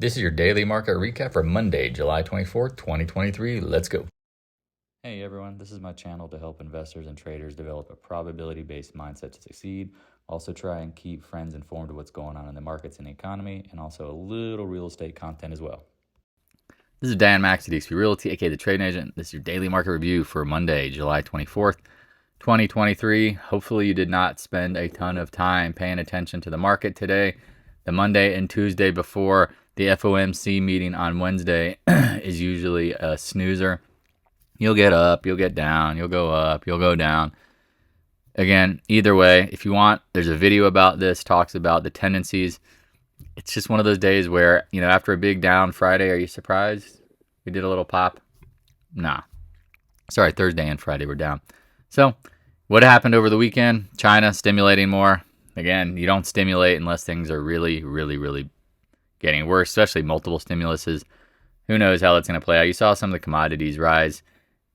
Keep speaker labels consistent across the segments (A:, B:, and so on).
A: This is your daily market recap for Monday, July 24th, 2023. Let's go.
B: Hey everyone, this is my channel to help investors and traders develop a probability-based mindset to succeed. Also try and keep friends informed of what's going on in the markets and the economy, and also a little real estate content as well.
A: This is Dan Max at eXp Realty, aka the Trading Agent. This is your daily market review for Monday, July 24th, 2023. Hopefully you did not spend a ton of time paying attention to the market today. The Monday and Tuesday before the FOMC meeting on Wednesday is usually a snoozer. You'll get up, you'll get down, you'll go up, you'll go down. Again, either way, if you want, there's a video about this, talks about the tendencies. It's just one of those days where, after a big down Friday, are you surprised we did a little pop? Nah. Sorry, Thursday and Friday were down. So, what happened over the weekend? China stimulating more. Again, you don't stimulate unless things are really, really, really getting worse, especially multiple stimuluses. Who knows how that's going to play out? You saw some of the commodities rise.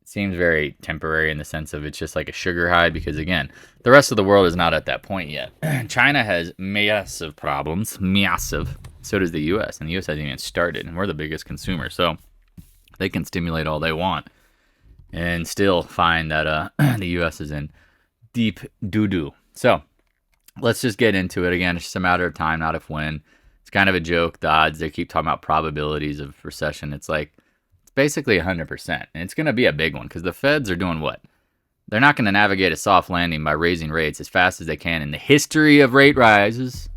A: It seems very temporary in the sense of it's just like a sugar high because, again, the rest of the world is not at that point yet. China has massive problems, massive. So does the U.S., and the U.S. hasn't even started, and we're the biggest consumer. So they can stimulate all they want and still find that the U.S. is in deep doo-doo. So let's just get into it. Again, it's just a matter of time, not if when. It's kind of a joke, the odds. They keep talking about probabilities of recession. It's like, it's basically 100%. And it's going to be a big one because the Feds are doing what? They're not going to navigate a soft landing by raising rates as fast as they can in the history of rate rises.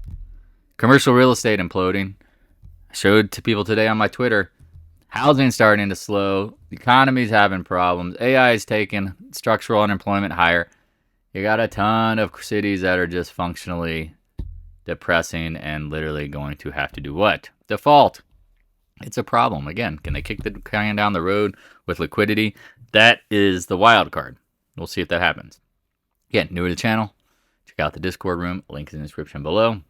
A: Commercial real estate imploding. I showed to people today on my Twitter. Housing starting to slow. The economy's having problems. AI is taking structural unemployment higher. You got a ton of cities that are just functionally depressing and literally going to have to do what? Default. It's a problem. Again, can they kick the can down the road with liquidity? That is the wild card. We'll see if that happens. Again, new to the channel, check out the Discord room. Link is in the description below.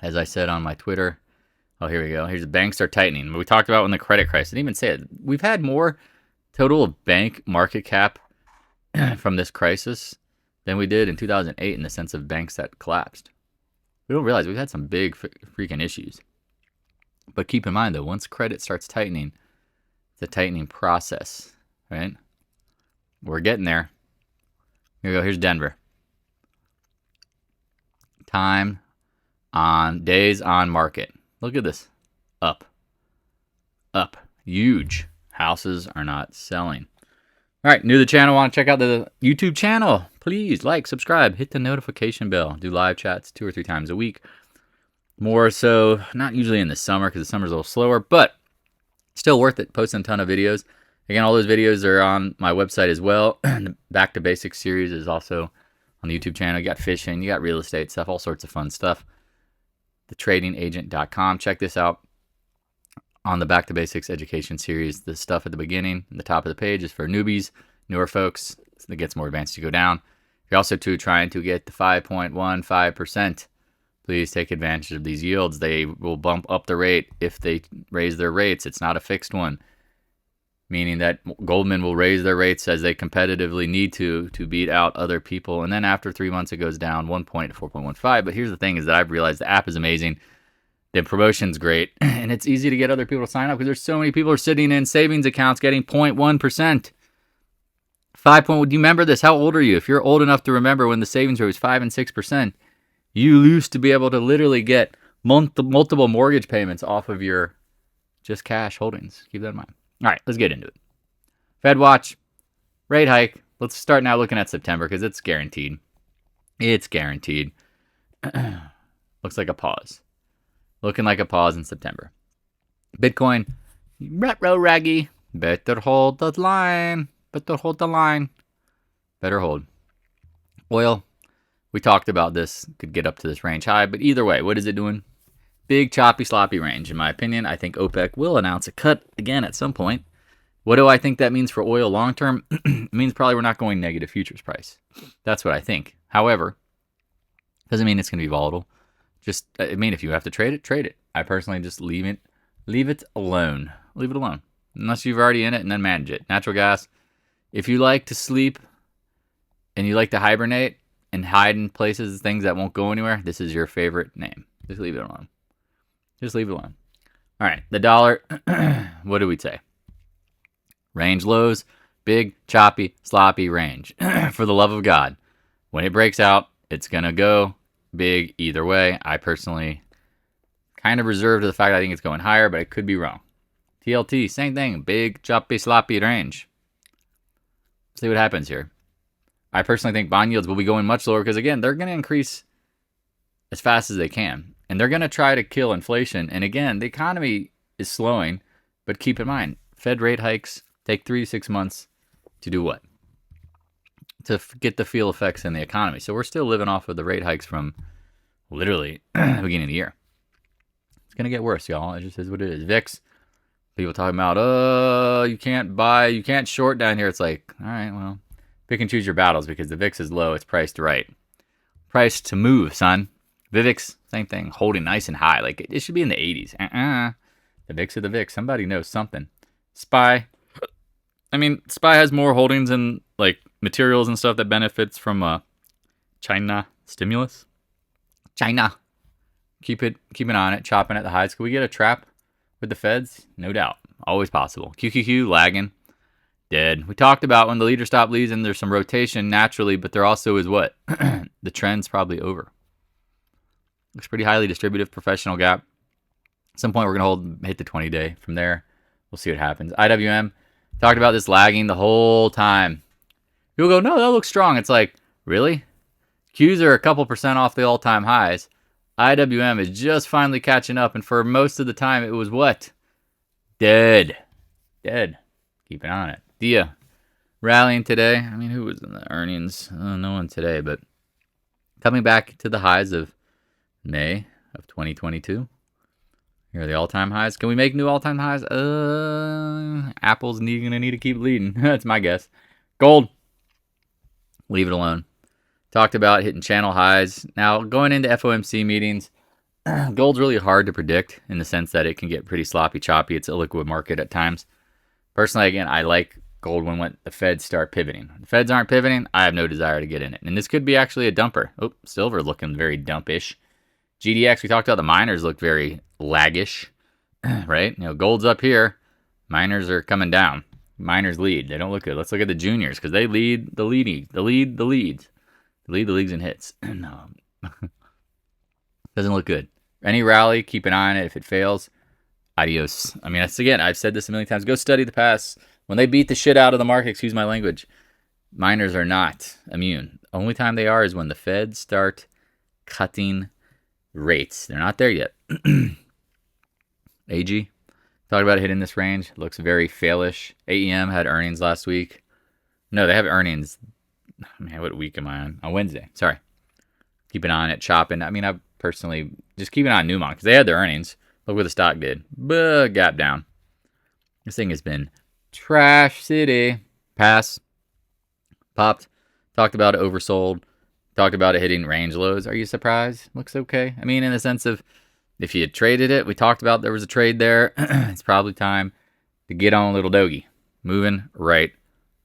A: As I said on my Twitter, here we go. Here's the banks are tightening. We talked about when the credit crisis. I didn't even say it. We've had more total bank market cap from this crisis than we did in 2008 in the sense of banks that collapsed. We don't realize we've had some big freaking issues. But keep in mind, though, once credit starts tightening, it's a tightening process, right? We're getting there. Here we go. Here's Denver. Time on days on market. Look at this. Up. Up. Huge. Houses are not selling. All right, new to the channel, want to check out the YouTube channel, please like, subscribe, hit the notification bell. Do live chats 2 or 3 times a week. More so, not usually in the summer because the summer's a little slower, but still worth it. Posting a ton of videos. Again, all those videos are on my website as well. The Back to Basics series is also on the YouTube channel. You got fishing, you got real estate stuff, all sorts of fun stuff. thetradingagent.com. Check this out. On the Back to Basics education series, the stuff at the beginning and the top of the page is for newbies, newer folks. It gets more advanced to go down. If you're also trying to get the 5.15%, please take advantage of these yields. They will bump up the rate if they raise their rates. It's not a fixed one, meaning that Goldman will raise their rates as they competitively need to beat out other people. And then after 3 months, it goes down 1 point to 4.15. But here's the thing is that I've realized the app is amazing. The promotion's great, and it's easy to get other people to sign up because there's so many people are sitting in savings accounts getting 0.1%. 5 point. Do you remember this? How old are you? If you're old enough to remember when the savings rate was 5 and 6%, you used to be able to literally get multiple mortgage payments off of your just cash holdings. Keep that in mind. All right, let's get into it. Fed watch, rate hike. Let's start now looking at September because it's guaranteed. It's guaranteed. Looks like a pause. Looking like a pause in September. Bitcoin, retro raggy. Better hold the line. Better hold the line. Better hold. Oil, we talked about this. Could get up to this range high. But either way, what is it doing? Big, choppy, sloppy range. In my opinion, I think OPEC will announce a cut again at some point. What do I think that means for oil long term? It means probably we're not going negative futures price. That's what I think. However, doesn't mean it's going to be volatile. Just, I mean, if you have to trade it, trade it. I personally just leave it alone. Leave it alone. Unless you've already in it and then manage it. Natural gas, if you like to sleep and you like to hibernate and hide in places, things that won't go anywhere, this is your favorite name. Just leave it alone. Just leave it alone. All right, the dollar, what do we say? Range lows, big, choppy, sloppy range. For the love of God, when it breaks out, it's going to go big either way. I personally kind of reserved to the fact I think it's going higher, but I could be wrong. TLT, same thing, big, choppy, sloppy range. See what happens here. I personally think bond yields will be going much lower because, again, they're going to increase as fast as they can. And they're going to try to kill inflation. And again, the economy is slowing. But keep in mind, Fed rate hikes take 3 to 6 months to do what? To get the feel effects in the economy. So we're still living off of the rate hikes from literally the beginning of the year. It's going to get worse, y'all. It just is what it is. VIX, people talking about, you can't buy, you can't short down here. It's like, all right, well, pick and choose your battles because the VIX is low. It's priced right. Priced to move, son. VIX, same thing, holding nice and high. Like, it should be in the 80s. The VIX of the VIX. Somebody knows something. SPY. I mean, SPY has more holdings in, like, materials and stuff that benefits from China stimulus. China. Keep an eye on it, chopping at the highs. Could we get a trap with the feds? No doubt. Always possible. QQQ, lagging. Dead. We talked about when the leader stop leads and there's some rotation naturally, but there also is what? The trend's probably over. Looks pretty highly distributive, professional gap. At some point, we're going to hit the 20-day. From there, we'll see what happens. IWM, talked about this lagging the whole time. People go, no, that looks strong. It's like, really? Qs are a couple percent off the all-time highs. IWM is just finally catching up, and for most of the time, it was what? Dead. Keep an eye on it. Dia, rallying today. I mean, who was in the earnings? No one today, but coming back to the highs of May of 2022. Here are the all-time highs. Can we make new all-time highs? Apple's going to need to keep leading. That's my guess. Gold. Leave it alone. Talked about hitting channel highs. Now, going into FOMC meetings, gold's really hard to predict in the sense that it can get pretty sloppy, choppy. It's a liquid market at times. Personally, again, I like gold when the Feds start pivoting. When the Feds aren't pivoting, I have no desire to get in it. And this could be actually a dumper. Oh, silver looking very dumpish. GDX, we talked about the miners look very laggish, right? You know, gold's up here. Miners are coming down. Miners lead. They don't look good. Let's look at the juniors because they lead the leads. They lead the leagues in hits. No. Doesn't look good. Any rally, keep an eye on it. If it fails, adios. I mean, that's again, I've said this a million times. Go study the past. When they beat the shit out of the market, excuse my language, miners are not immune. The only time they are is when the Feds start cutting rates. They're not there yet. AG, talked about hitting this range. Looks very failish. AEM had earnings last week. No, they have earnings. Man, what week am I on? On Wednesday. Sorry. Keep an eye on it, chopping. I mean, I personally just keep an eye on Newmont because they had their earnings. Look what the stock did. Gap down. This thing has been trash city. PAAS. Popped. Talked about it, oversold. Talked about it hitting range lows. Are you surprised? Looks okay. I mean, in the sense of if you had traded it, we talked about there was a trade there. It's probably time to get on a little doggy. Moving right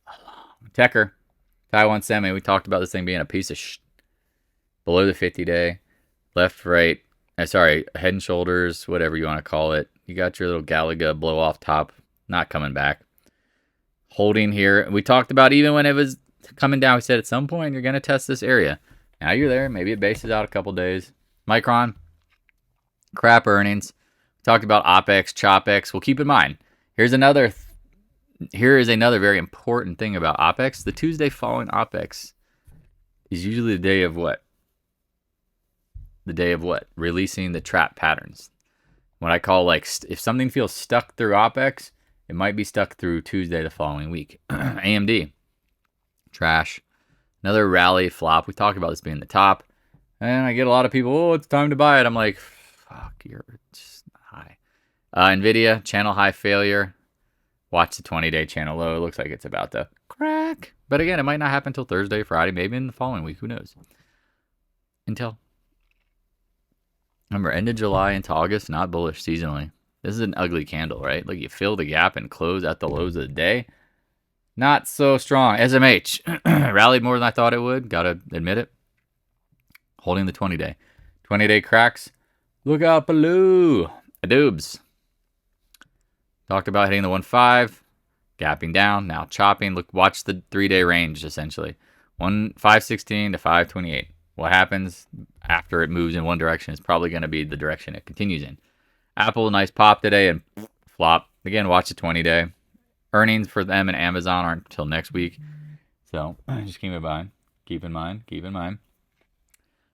A: along. Tecker. Taiwan Semi. We talked about this thing being a piece of below the 50-day. Left, right. Sorry, head and shoulders, whatever you want to call it. You got your little Galaga blow off top. Not coming back. Holding here. We talked about even when it was coming down, we said at some point you're going to test this area. Now you're there. Maybe it bases out a couple days. Micron, crap earnings. Talked about OPEX, CHOPEX. Well, keep in mind, here is another very important thing about OPEX. The Tuesday following OPEX is usually the day of what? The day of what? Releasing the trap patterns. What I call like, if something feels stuck through OPEX, it might be stuck through Tuesday the following week. AMD. Trash. Another rally flop. We talked about this being the top. And I get a lot of people, it's time to buy it. I'm like, fuck, you're just high. NVIDIA, channel high failure. Watch the 20-day channel low. It looks like it's about to crack. But again, it might not happen until Thursday, Friday, maybe in the following week. Who knows? Intel. Remember, end of July into August, not bullish seasonally. This is an ugly candle, right? Like you fill the gap and close at the lows of the day. Not so strong. SMH rallied more than I thought it would. Gotta admit it. Holding the 20-day. 20-day cracks. Look out below. Adobe's. Talked about hitting the 1.5, gapping down, now chopping. Look, watch the 3-day range essentially. 516 to 528. What happens after it moves in one direction is probably going to be the direction it continues in. Apple, nice pop today and flop. Again, watch the 20-day. Earnings for them and Amazon aren't until next week. So just keep in mind. Keep in mind.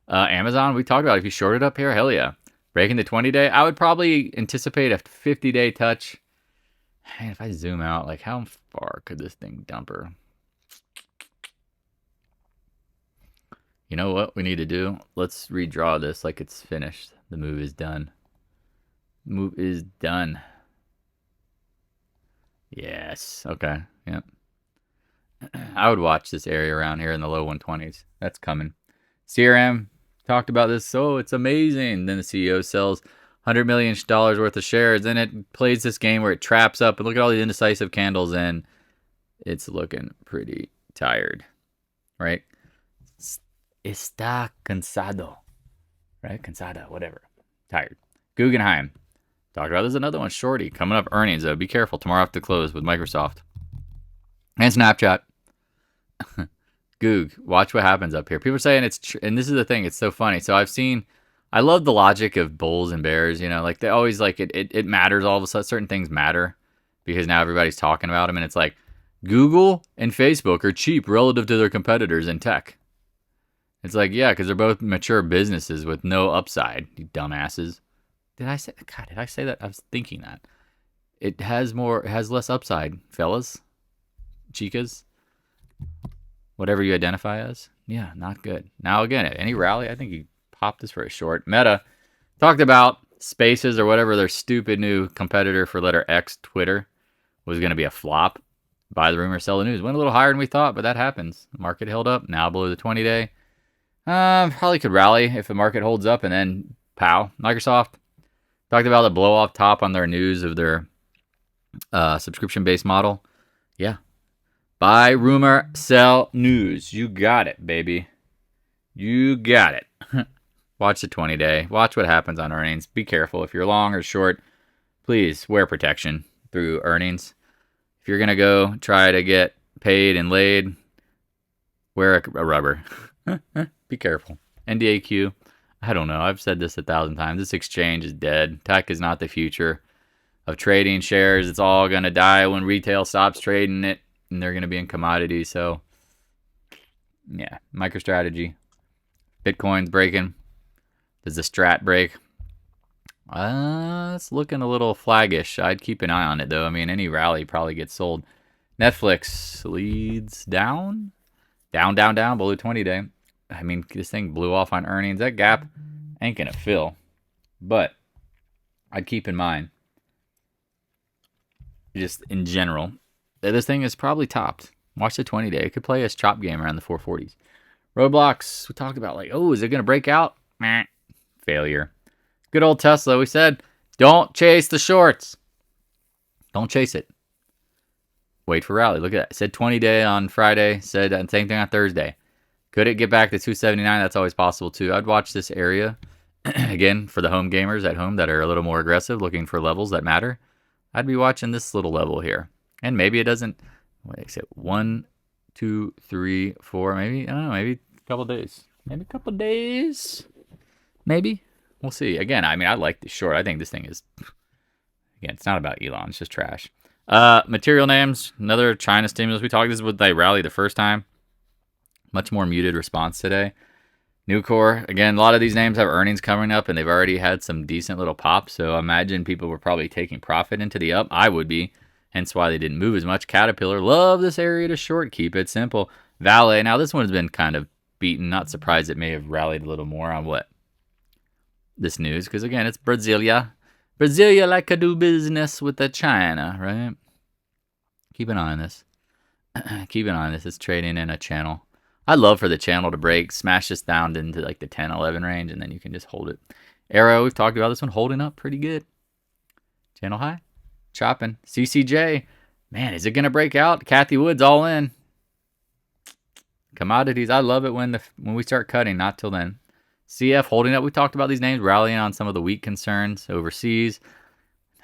A: Amazon, we talked about if you shorted up here, hell yeah. Breaking the 20-day, I would probably anticipate a 50-day touch. Man, if I zoom out, like how far could this thing dumper? You know what we need to do? Let's redraw this like it's finished. The move is done. Move is done. Yes. Okay. Yep. I would watch this area around here in the low 120s. That's coming. CRM talked about this. Oh, it's amazing. Then the CEO sells $100 million worth of shares. Then it plays this game where it traps up. And look at all these indecisive candles. And it's looking pretty tired. Right? Está cansado. Right? Cansada. Whatever. Tired. Guggenheim. Talked about this. Another one. Shorty. Coming up earnings, though. Be careful. Tomorrow after close with Microsoft. And Snapchat. GOOG. Watch what happens up here. People are saying it's and this is the thing. It's so funny. So I love the logic of bulls and bears. You know, like they always like it matters. All of a sudden, certain things matter because now everybody's talking about them. And it's like Google and Facebook are cheap relative to their competitors in tech. It's like, yeah, because they're both mature businesses with no upside. You dumbasses. Did I say that? I was thinking that. It has less upside, fellas. Chicas. Whatever you identify as. Yeah, not good. Now, again, any rally, I think you popped this for a short. Meta talked about Spaces or whatever their stupid new competitor for letter X, Twitter, was going to be a flop. Buy the rumor, sell the news. Went a little higher than we thought, but that happens. The market held up. Now below the 20-day. Probably could rally if the market holds up and then pow. Microsoft talked about the blow off top on their news of their subscription-based model. Yeah. Buy rumor, sell news. You got it, baby. You got it. Watch the 20-day. Watch what happens on earnings. Be careful. If you're long or short, please wear protection through earnings. If you're going to go try to get paid and laid, wear a rubber. Be careful. NDAQ. I don't know. I've said this 1,000 times. This exchange is dead. Tech is not the future of trading shares. It's all going to die when retail stops trading it. And they're going to be in commodities. So, yeah, MicroStrategy. Bitcoin's breaking. Does the strat break? It's looking a little flaggish. I'd keep an eye on it, though. I mean, any rally probably gets sold. Netflix leads down. Down, below 20-day. I mean, this thing blew off on earnings. That gap ain't going to fill. But I'd keep in mind, just in general, this thing is probably topped. Watch the 20-day. It could play a chop game around the 440s. Roadblocks, we talked about like, oh, is it going to break out? Meh. Failure. Good old Tesla. We said, don't chase the shorts. Don't chase it. Wait for rally. Look at that. It said 20-day on Friday. Said same thing on Thursday. Could it get back to 279? That's always possible too. I'd watch this area. Again, for the home gamers at home that are a little more aggressive, looking for levels that matter, I'd be watching this little level here. And maybe it doesn't. What is it? 1, 2, 3, 4. Maybe I don't know. Maybe a couple days. Maybe a couple days. Maybe we'll see. Again, I mean, I like this short. I think this thing is. Again, it's not about Elon. It's just trash. Material names. Another China stimulus. We talked this with they rally the first time. Much more muted response today. Nucor. Again, a lot of these names have earnings coming up, and they've already had some decent little pops. So I imagine people were probably taking profit into the up. I would be. Hence why they didn't move as much. Caterpillar, love this area to short. Keep it simple. VALE, now this one has been kind of beaten. Not surprised it may have rallied a little more on what? This news. Because again, it's Brasilia. Brasilia like to do business with the China, right? Keep an eye on this. Keep an eye on this. It's trading in a channel. I'd love for the channel to break. Smash this down into like the 10, 11 range. And then you can just hold it. Arrow, we've talked about this one. Holding up pretty good. Channel high. Chopping. CCJ. Man, is it going to break out? Kathy Woods all in. Commodities. I love it when we start cutting. Not till then. CF holding up. We talked about these names. Rallying on some of the weak concerns overseas.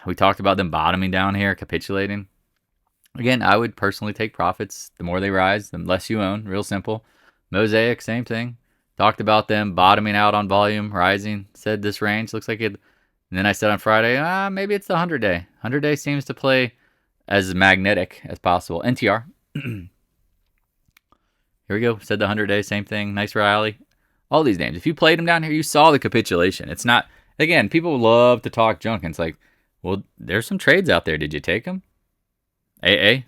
A: We talked about them bottoming down here, capitulating. Again, I would personally take profits. The more they rise, the less you own. Real simple. Mosaic, same thing. Talked about them bottoming out on volume, rising. Said this range looks like it. And then I said on Friday, maybe it's the 100-day. 100-day seems to play as magnetic as possible. NTR. Here we go. Said the 100-day, same thing. Nice rally. All these names. If you played them down here, you saw the capitulation. It's not, again, people love to talk junk. And it's like, well, there's some trades out there. Did you take them? AA.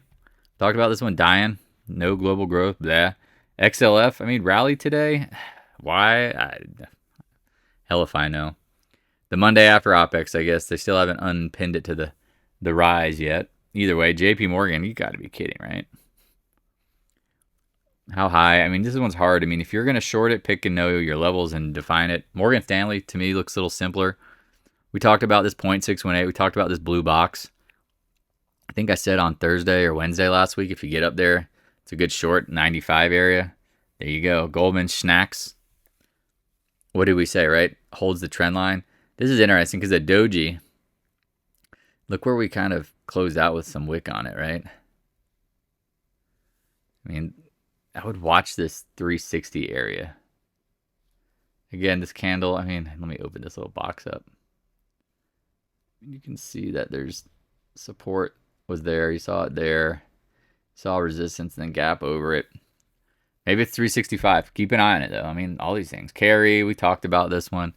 A: Talked about this one dying. No global growth. Blah. XLF. I mean, rally today. Why? Hell if I know. The Monday after OPEX, I guess. They still haven't unpinned it to the rise yet. Either way, JP Morgan, you got to be kidding, right? How high? I mean, this one's hard. I mean, if you're going to short it, pick and know your levels and define it. Morgan Stanley, to me, looks a little simpler. We talked about this 0.618. We talked about this blue box. I think I said on Thursday or Wednesday last week, if you get up there, it's a good short, 95 area. There you go. Goldman Sachs. What did we say, right? Holds the trend line. This is interesting because the doji, look where we kind of closed out with some wick on it, right? I mean, I would watch this 360 area. Again, this candle, I mean, let me open this little box up. You can see that there's support was there. You saw it there. Saw resistance and then gap over it. Maybe it's 365. Keep an eye on it, though. I mean, all these things. Carry, we talked about this one.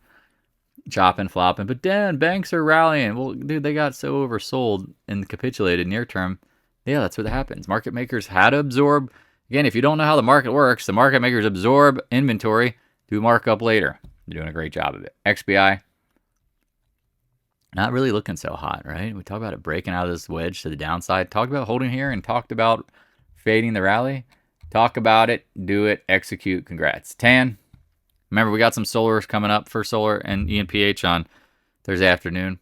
A: Chopping, flopping. But then banks are rallying. Well, dude, they got so oversold and capitulated near term. Yeah, that's what happens. Market makers had to absorb. Again, if you don't know how the market works, the market makers absorb inventory, do markup later. They're doing a great job of it. XBI, not really looking so hot, right? We talked about it breaking out of this wedge to the downside. Talked about holding here and talked about fading the rally. Talk about it, do it, execute. Congrats. TAN. Remember, we got some solars coming up for solar and ENPH on Thursday afternoon.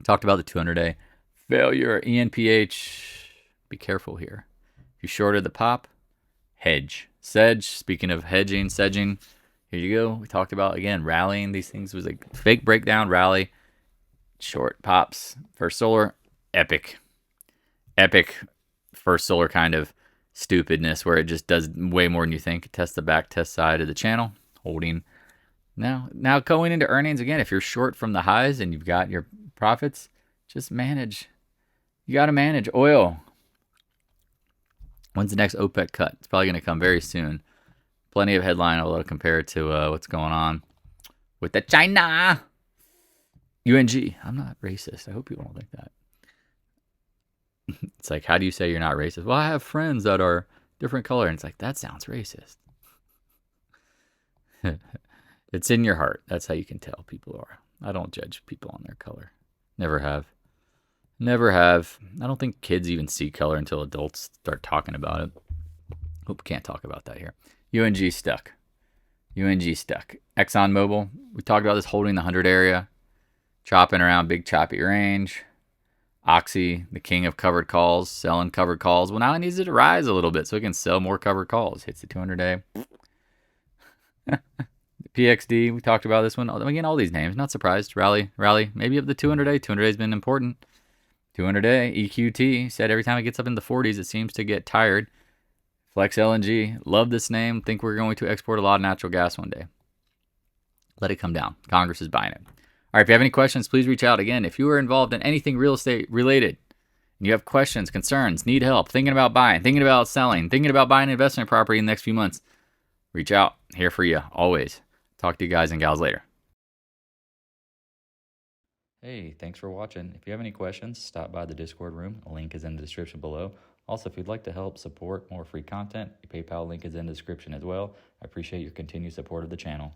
A: Talked about the 200-day failure. ENPH, be careful here. If you shorted the pop, hedge. Sedge, speaking of hedging, sedging, here you go. We talked about, again, rallying. These things was like fake breakdown, rally, short pops. First solar, epic. Epic first solar kind of stupidness where it just does way more than you think. Test the back test side of the channel. Holding. Now going into earnings, again, if you're short from the highs and you've got your profits, just manage. You got to manage. Oil. When's the next OPEC cut? It's probably going to come very soon. Plenty of headline, although compare it to what's going on with the China. UNG. I'm not racist. I hope people don't think that. It's like, how do you say you're not racist? Well, I have friends that are different color. And it's like, that sounds racist. It's in your heart. That's how you can tell people are. I don't judge people on their color. Never have. Never have. I don't think kids even see color until adults start talking about it. Hope we can't talk about that here. UNG stuck. UNG stuck. ExxonMobil. We talked about this holding the 100 area. Chopping around big choppy range. Oxy, the king of covered calls, selling covered calls. Well, now it needs it to rise a little bit so it can sell more covered calls. Hits the 200-day. PXD, we talked about this one. Again, all these names. Not surprised. Rally. Maybe up the 200-day. 200-day has been important. 200-day. EQT said every time it gets up in the 40s, it seems to get tired. Flex LNG. Love this name. Think we're going to export a lot of natural gas one day. Let it come down. Congress is buying it. All right, if you have any questions, please reach out. Again, if you are involved in anything real estate related, and you have questions, concerns, need help, thinking about buying, thinking about selling, thinking about buying an investment property in the next few months, reach out. Here for you, always. Talk to you guys and gals later.
B: Hey, thanks for watching. If you have any questions, stop by the Discord room. A link is in the description below. Also, if you'd like to help support more free content, the PayPal link is in the description as well. I appreciate your continued support of the channel.